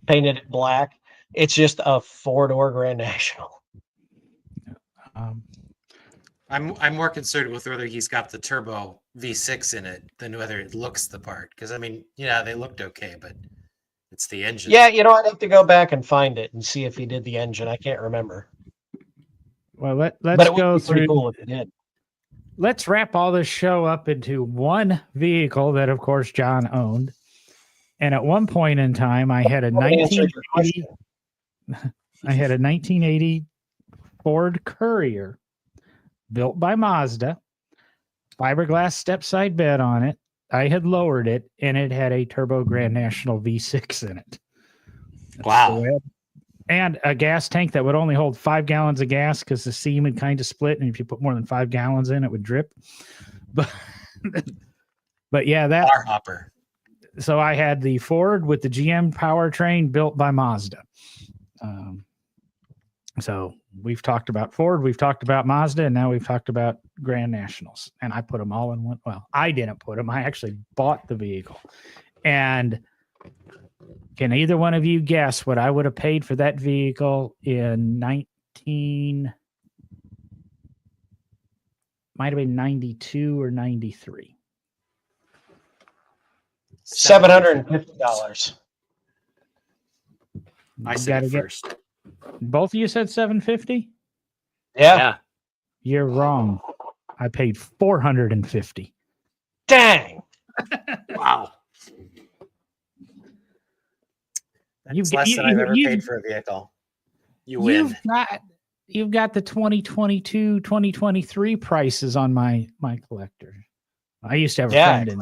Painted it black. It's just a 4-door Grand National. I'm more concerned with whether he's got the turbo V6 in it than whether it looks the part. Because I mean, they looked okay, but it's the engine. Yeah, I'd have to go back and find it and see if he did the engine. I can't remember. Well, let's go through. Pretty cool if he did. Let's wrap all this show up into one vehicle that, of course, John owned. And at one point in time, I had a 1980 Ford Courier built by Mazda, fiberglass step-side bed on it. I had lowered it, and it had a turbo Grand National V6 in it. Wow. And a gas tank that would only hold 5 gallons of gas because the seam would kind of split, and if you put more than 5 gallons in, it would drip. But yeah, that car hopper. So I had the Ford with the GM powertrain built by Mazda. So we've talked about Ford, we've talked about Mazda, and now we've talked about Grand Nationals. And I put them all in one. Well, I didn't put them. I actually bought the vehicle. And can either one of you guess what I would have paid for that vehicle in might have been 92 or 93? $750. I said it first. Both of you said 750? Yeah. You're wrong. I paid 450. Dang. Wow. That's less than I've ever paid for a vehicle. You win. You've got the 2022, 2023 prices on my collector. I used to have a friend.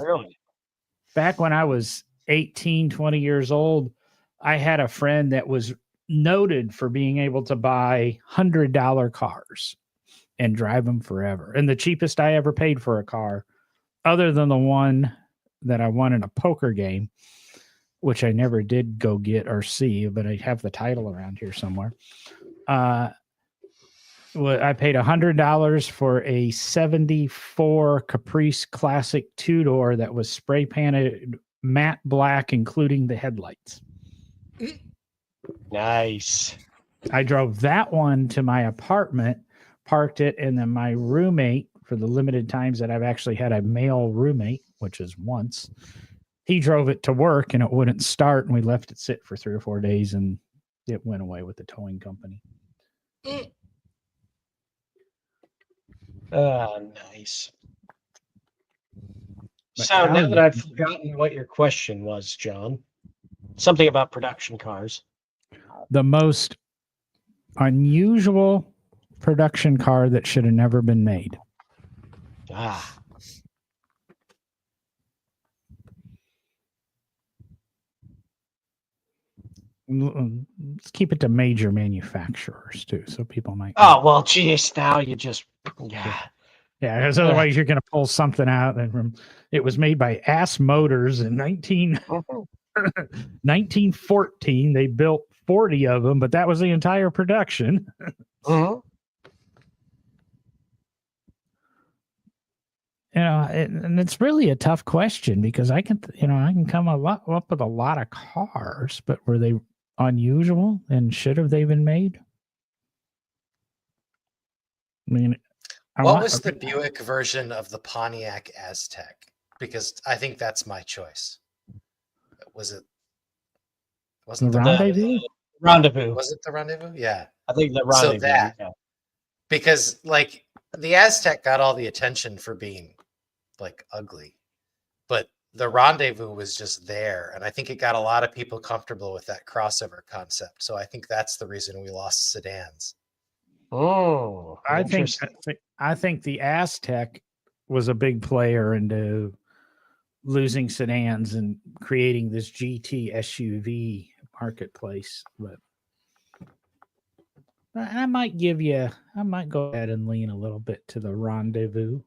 Back when I was 18, 20 years old, I had a friend that was noted for being able to buy $100 cars and drive them forever. And the cheapest I ever paid for a car, other than the one that I won in a poker game, which I never did go get or see, but I have the title around here somewhere. I paid $100 for a 74 Caprice Classic 2-door that was spray painted matte black, including the headlights. Nice. I drove that one to my apartment, parked it, and then my roommate, for the limited times that I've actually had a male roommate, which is once, he drove it to work and it wouldn't start, and we left it sit for 3 or 4 days, and it went away with the towing company. Nice. But So now that I've forgotten what your question was, John, something about production cars. The most unusual production car that should have never been made. Let's keep it to major manufacturers too, so people might. Oh well, geez, now you just yeah, because otherwise you're going to pull something out. And it was made by Ass Motors in 1914. They built 40 of them, but that was the entire production. And it's really a tough question because I can come up with a lot of cars, but were they unusual and should have they been made? I mean, what was the Buick version of the Pontiac Aztek? Because I think that's my choice. Wasn't the Rendezvous? Rendezvous. Was it the Rendezvous? Yeah. I think the Rendezvous. So that, because like the Aztek got all the attention for being like ugly, but the Rendezvous was just there, and I think it got a lot of people comfortable with that crossover concept. So I think that's the reason we lost sedans. Oh, I think the Aztek was a big player into losing sedans and creating this GT SUV marketplace. But I might go ahead and lean a little bit to the Rendezvous.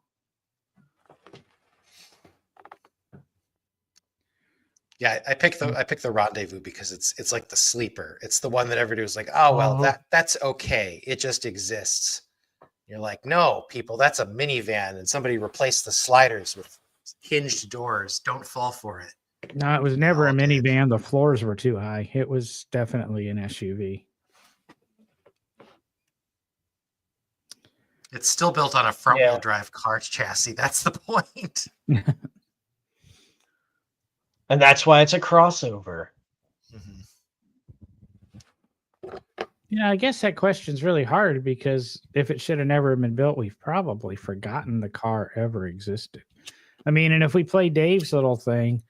Yeah, I picked the Rendezvous because it's like the sleeper. It's the one that everybody was like, oh well, that's okay. It just exists. You're like, no, people, that's a minivan, and somebody replaced the sliders with hinged doors. Don't fall for it. No, it was never a minivan. The floors were too high. It was definitely an SUV. It's still built on a front-wheel drive car chassis. That's the point. And that's why it's a crossover. Yeah, I guess that question's really hard because if it should have never been built, we've probably forgotten the car ever existed. I mean, and if we play Dave's little thing,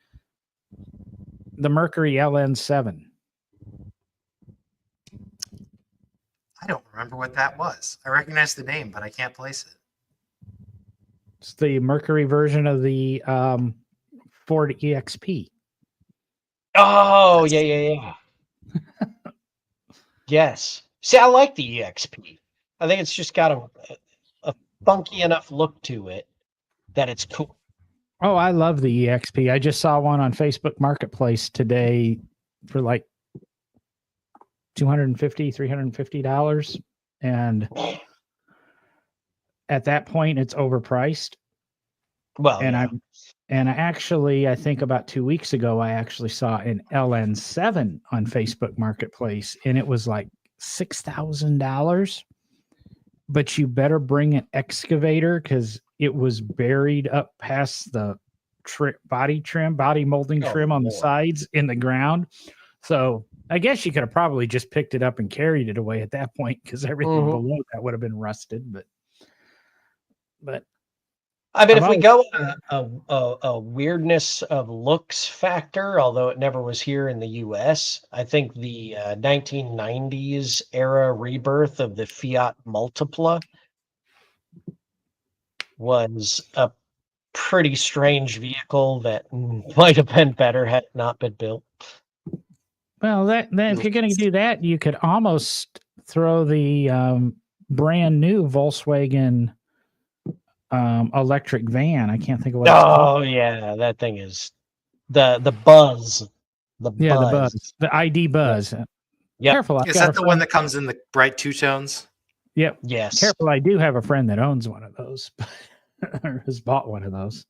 the Mercury LN7. I don't remember what that was. I recognize the name, but I can't place it. It's the Mercury version of the Ford EXP. Oh, yeah. Yes. See, I like the EXP. I think it's just got a funky enough look to it that it's cool. Oh, I love the EXP. I just saw one on Facebook Marketplace today for like $250, $350. And at that point, it's overpriced. Well, I think about 2 weeks ago, I actually saw an LN7 on Facebook Marketplace, and it was like $6,000. But you better bring an excavator because it was buried up past the body molding trim on the sides in the ground. So I guess you could have probably just picked it up and carried it away at that point because everything below that would have been rusted. But I mean, if we go a weirdness of looks factor, although it never was here in the U.S., I think the 1990s era rebirth of the Fiat Multipla was a pretty strange vehicle that might have been better had it not been built. Well, then if you're going to do that, you could almost throw the brand new Volkswagen electric van. I can't think of what it's called. Yeah, that thing is The buzz. The Yeah, the buzz. buzz, the ID buzz. Yep. Careful, I've Is got that a the one friend. that comes in the bright two tones? Yep. Yes. Careful, I do have a friend that owns one of those, or has bought one of those.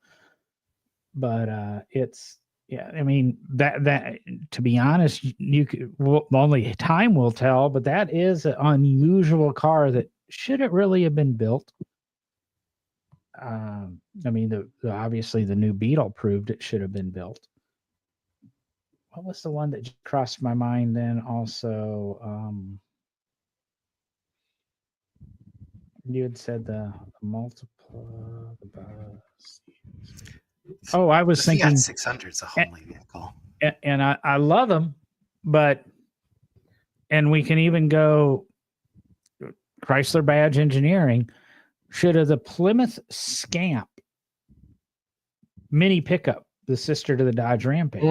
But it's yeah. I mean that to be honest, you could only time will tell. But that is an unusual car that should it really have been built. I mean, the obviously the new Beetle proved it should have been built. What was the one that just crossed my mind then? Also, you had said the multiple. The bus. Oh, I was The thinking, Fiat 600 is a homely vehicle. and I love them, but and we can even go Chrysler Badge Engineering. Should have the Plymouth Scamp mini pickup, the sister to the Dodge Rampage.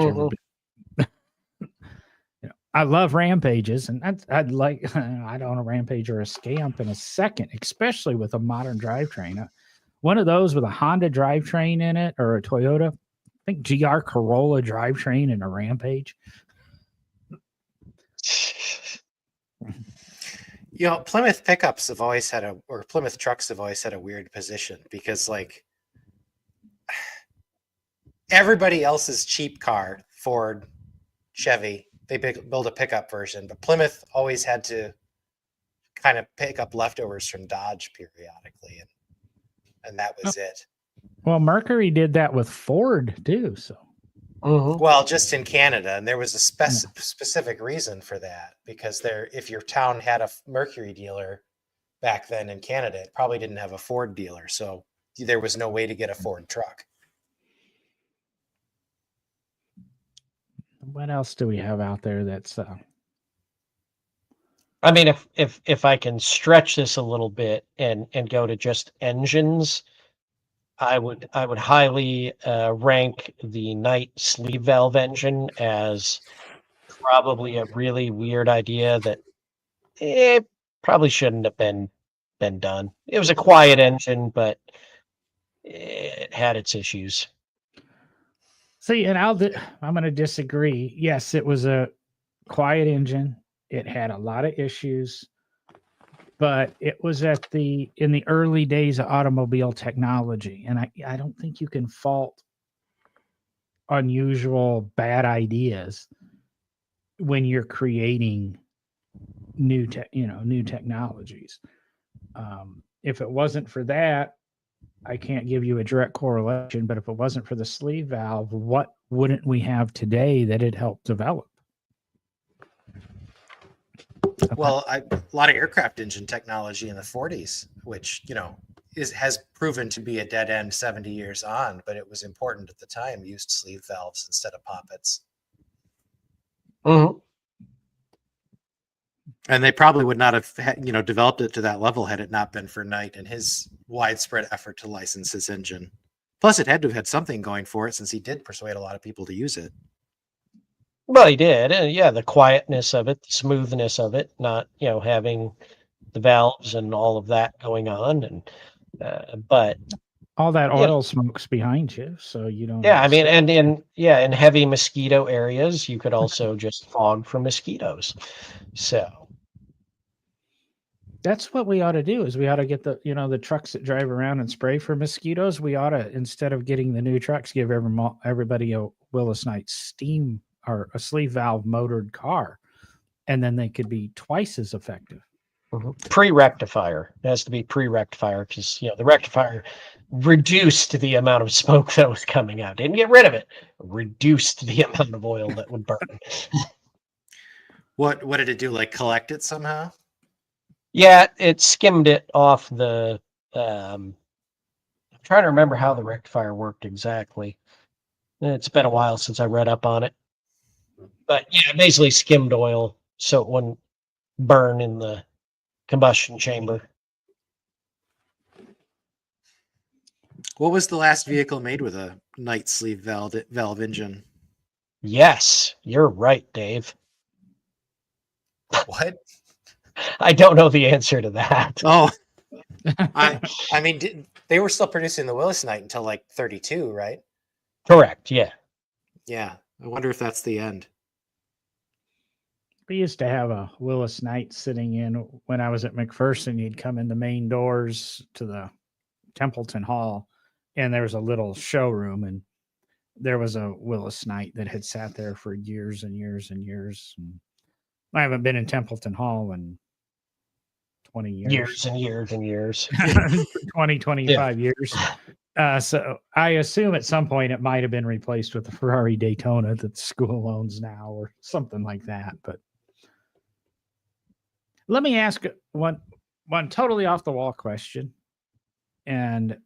I love Rampages, and I'd like I'd own a Rampage or a Scamp in a second, especially with a modern drivetrain. One of those with a Honda drivetrain in it or a Toyota, I think GR Corolla drivetrain and a Rampage. You know, Plymouth pickups have always had or Plymouth trucks have always had a weird position because, like, everybody else's cheap car, Ford, Chevy, they build a pickup version, but Plymouth always had to kind of pick up leftovers from Dodge periodically, and that was it. Well, Mercury did that with Ford too. So, well, just in Canada, and there was a specific reason for that because if your town had a Mercury dealer back then in Canada, it probably didn't have a Ford dealer, so there was no way to get a Ford truck. What else do we have out there that's? I mean, if I can stretch this a little bit and go to just engines, I would highly rank the Knight sleeve valve engine as probably a really weird idea that it probably shouldn't have been done. It was a quiet engine, but it had its issues. See, and I'm going to disagree. Yes, it was a quiet engine. It had a lot of issues, but it was in the early days of automobile technology, and I don't think you can fault unusual bad ideas when you're creating new technologies. If it wasn't for that, I can't give you a direct correlation, but if it wasn't for the sleeve valve, what wouldn't we have today that it helped develop? Well, a lot of aircraft engine technology in the 40s, which, has proven to be a dead end 70 years on, but it was important at the time, used sleeve valves instead of poppets. Mm-hmm. And they probably would not have, developed it to that level had it not been for Knight and his widespread effort to license his engine. Plus, it had to have had something going for it since he did persuade a lot of people to use it. Well, he did. And yeah, the quietness of it, the smoothness of it, not, having the valves and all of that going on. And, but all that oil smokes behind you, so you don't. Yeah, I mean, and in heavy mosquito areas, you could also just fog for mosquitoes. So that's what we ought to do is we ought to get the trucks that drive around and spray for mosquitoes. We ought to, instead of getting the new trucks, give everybody a Willis Knight steam or a sleeve valve motored car, and then they could be twice as effective. Pre-rectifier. It has to be pre-rectifier because the rectifier reduced the amount of smoke that was coming out. Didn't get rid of it. Reduced the amount of oil that would burn. What did it do? Like collect it somehow? Yeah, it skimmed it off the. I'm trying to remember how the rectifier worked exactly. It's been a while since I read up on it, but yeah, basically skimmed oil so it wouldn't burn in the combustion chamber. What was the last vehicle made with a Knight sleeve valve engine? Yes, you're right, Dave. What? I don't know the answer to that. Oh, I mean, they were still producing the Willis Knight until like 32, right? Correct. Yeah. Yeah, I wonder if that's the end. We used to have a Willis Knight sitting in when I was at McPherson. You'd come in the main doors to the Templeton Hall, and there was a little showroom, and there was a Willis Knight that had sat there for years and years and years. And I haven't been in Templeton Hall in 20 Years and years and years. 20, 25 years. So I assume at some point it might have been replaced with the Ferrari Daytona that the school owns now or something like that. But let me ask one totally off the wall question. And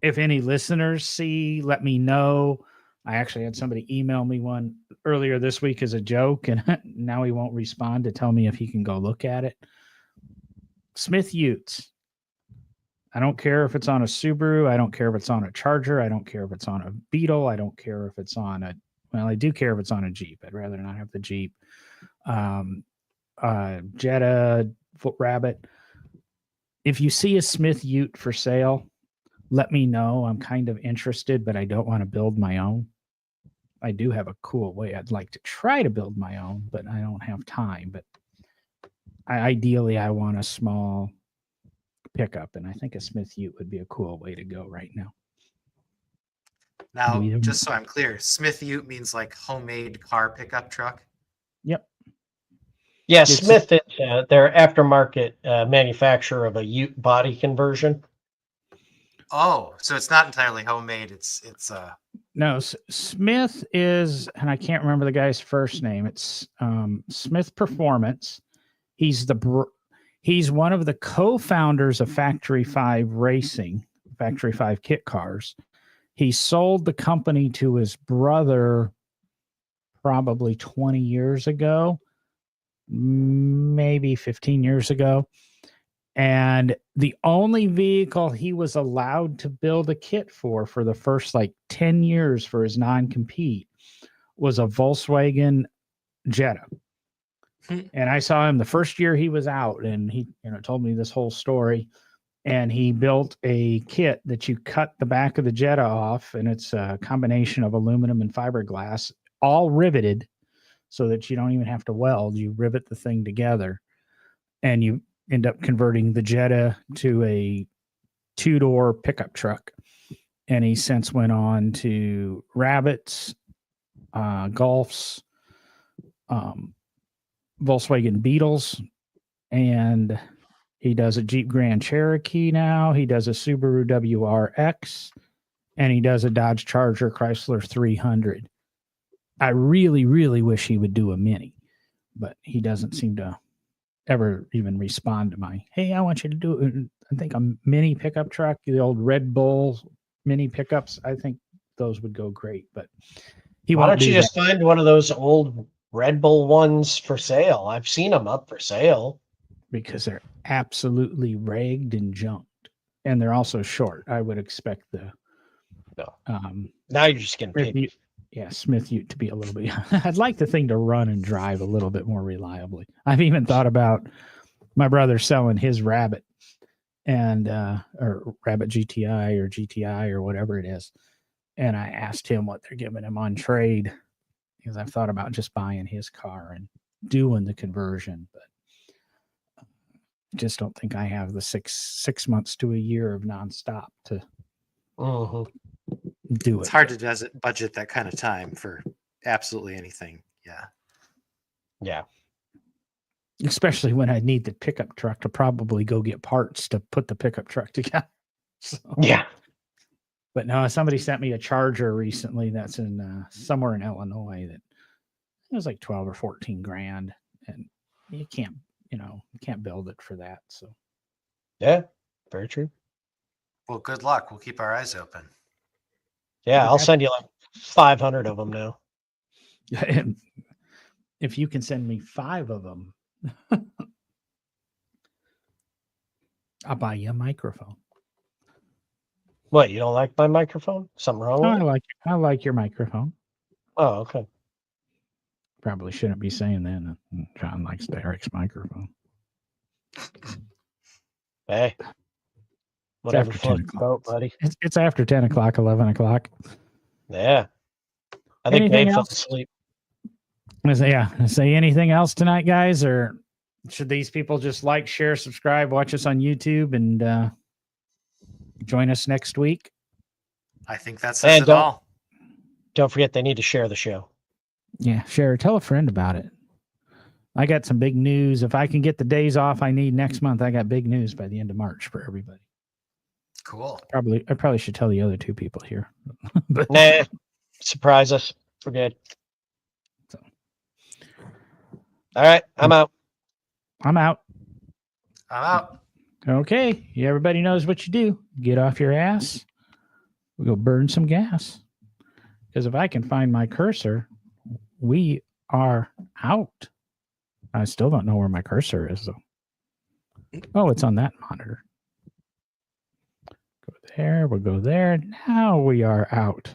if any listeners see, let me know. I actually had somebody email me one earlier this week as a joke, and now he won't respond to tell me if he can go look at it. Smith Utes. I don't care if it's on a Subaru. I don't care if it's on a Charger. I don't care if it's on a Beetle. I don't care if it's on a, well, I do care if it's on a Jeep. I'd rather not have the Jeep. Jetta, Rabbit. If you see a Smith Ute for sale, let me know. I'm kind of interested, but I don't want to build my own. I do have a cool way I'd like to try to build my own, but I don't have time. But ideally, I want a small pickup, and I think a Smith Ute would be a cool way to go right now. Now, just so I'm clear, Smith Ute means like homemade car pickup truck? Yep. Yeah, Smith, they're aftermarket manufacturer of a Ute body conversion. Oh, so it's not entirely homemade. It's No, Smith is, and I can't remember the guy's first name. It's Smith Performance. He's one of the co-founders of Factory 5 Racing, Factory 5 kit cars. He sold the company to his brother probably 20 years ago, maybe 15 years ago. And the only vehicle he was allowed to build a kit for the first like 10 years for his non-compete was a Volkswagen Jetta. And I saw him the first year he was out, and he, told me this whole story. And he built a kit that you cut the back of the Jetta off, and it's a combination of aluminum and fiberglass, all riveted, so that you don't even have to weld. You rivet the thing together, and you end up converting the Jetta to a 2-door pickup truck. And he since went on to Rabbits, Golfs, Volkswagen Beetles, and he does a Jeep Grand Cherokee now. He does a Subaru WRX, and he does a Dodge Charger Chrysler 300. I really, really wish he would do a Mini, but he doesn't seem to ever even respond to my, hey, I want you to do it. I think a Mini pickup truck, the old Red Bull Mini pickups, I think those would go great, but he won't. Why don't you just find one of those old Red Bull ones for sale? I've seen them up for sale. Because they're absolutely ragged and junked, and they're also short. I would expect the now you're just getting paid. Smith Ute to be a little bit. I'd like the thing to run and drive a little bit more reliably. I've even thought about my brother selling his Rabbit and or Rabbit GTI or whatever it is, and I asked him what they're giving him on trade, because I've thought about just buying his car and doing the conversion, but just don't think I have the six months to a year of nonstop to do it. It's hard to budget that kind of time for absolutely anything. Yeah. Especially when I need the pickup truck to probably go get parts to put the pickup truck together. So, yeah. But no, somebody sent me a Charger recently that's in somewhere in Illinois that it was like 12 or 14 grand, and you can't build it for that. So yeah, very true. Well, good luck. We'll keep our eyes open. Yeah, I'll send you like 500 of them now. And if you can send me 5 of them, I'll buy you a microphone. What, you don't like my microphone? Something wrong with it? I like your microphone. Oh, okay. Probably shouldn't be saying that. John likes Derek's microphone. Hey, whatever floats your boat, buddy. It's after 10 o'clock, 11 o'clock. Yeah. I think Anything Dave fell else? asleep. Say anything else tonight, guys, or should these people just like, share, subscribe, watch us on YouTube, and join us next week? I think that says And it all. Don't forget, they need to share the show. Yeah, share. Tell a friend about it. I got some big news. If I can get the days off I need next month, I got big news by the end of March for everybody. Cool. I probably should tell the other two people here. But Nah, surprise us. We're good. So. All right, I'm out. I'm out. I'm out. Okay. Everybody knows what you do. Get off your ass. We go burn some gas. Because if I can find my cursor, we are out. I still don't know where my cursor is, though. Oh, it's on that monitor. Go there. We'll go there. Now we are out.